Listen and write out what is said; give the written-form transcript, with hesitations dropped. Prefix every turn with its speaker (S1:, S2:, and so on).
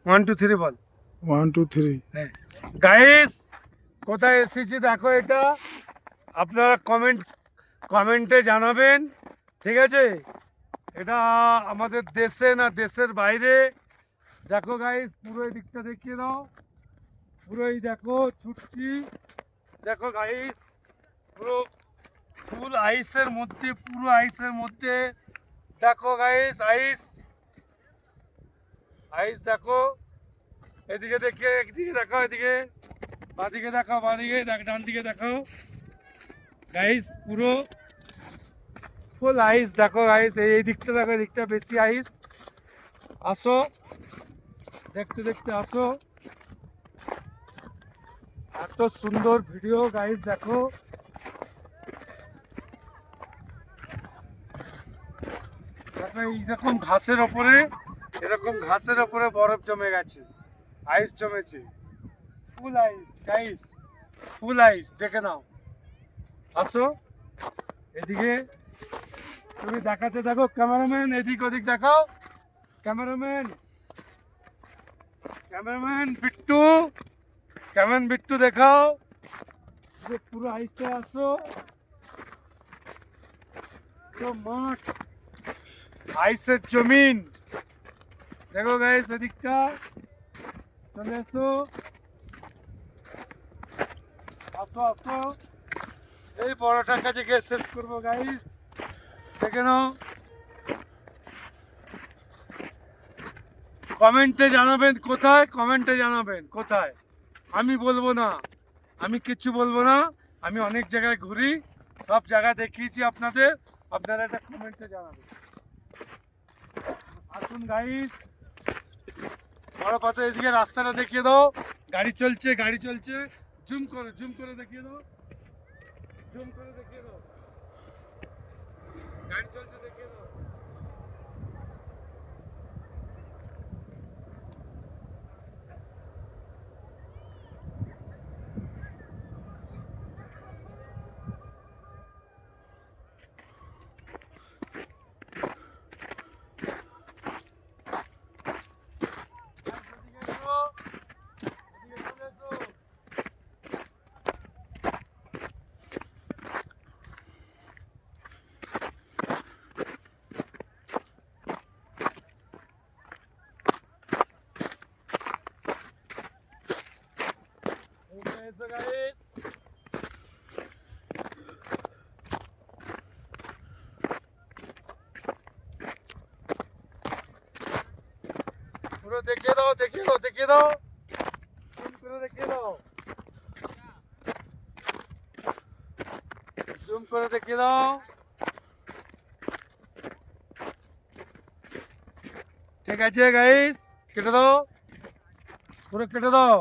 S1: 1 2 3 বল।
S2: 1 2 3।
S1: হ্যাঁ গাইস, কোথায় এসেছি দেখো, এটা আপনারা কমেন্টে জানাবেন, ঠিক আছে? এটা আমাদের দেশে না দেশের বাইরে? দেখো গাইস, পুরো এই দিকটা দেখিয়ে দাও, পুরো এই দেখো ছুটছি, দেখো গাইস, পুরো ফুল আইসের মধ্যে, পুরো আইসের মধ্যে, দেখো গাইস, আইস আইস দেখো, এদিকে দেখে, একদিকে দেখাও, এদিকে বাঁদিকে দেখাও, বাঁদিকে ডান দিকে দেখাও গাইস, পুরো ফুল আইস দেখো গাইস, এই দিকটা দেখো, এই দিকটা বেশি আইস। আসো দেখতে দেখতে আসো, এত সুন্দর ভিডিও গাইস, দেখো দেখো এইরকম ঘাসের ওপরে, এরকম ঘাসের ওপরে বরফ জমে গেছে, আইস জমেছে, ফুল আইস গাইস, ফুল আইস, দেখে নাও। আসো এদিকে, তুমি দেখাতে থাকো, ক্যামেরাম্যান এদিক ওদিক দেখাও, cameraman cameraman Bittu, cameraman Bittu দেখাও যে পুরো আইসটা। আসো, তো মাঠ, আইসের জমিন, দেখো গাইস এদিকটা, চলে এসো, আসো আসো, এই বড়টার কাছে গিয়ে শেষ করবো গাইস, দেখে নাও। কমেন্টে জানাবেন কোথায়, কমেন্টে জানাবেন কোথায়, আমি বলবো না, আমি কিচ্ছু বলবো না, আমি অনেক জায়গায় ঘুরি, সব জায়গা দেখিয়েছি আপনাদের, আপনারা একটা কমেন্টে জানাবেন। আসুন গাইস, বড় পাতা, এদিকে রাস্তাটা দেখিয়ে দাও, গাড়ি চলছে, গাড়ি চলছে, জুম করে দেখিয়ে দাও, জুম করে দেখিয়ে দাও, গাড়ি চলছে দেখিয়ে দাও। এদিকে এসো, এদিকে চলে এসো। এদিকে এসো গাইস, পুরো দেখিয়ে দাও, দেখিয়ে দাও, দেখিয়ে দাও, জুম করে দেখিয়ে দাও, জুম করে দেখিয়ে দাও, ঠিক আছে গাইস, কেটে দাও, পুরো কেটে দাও।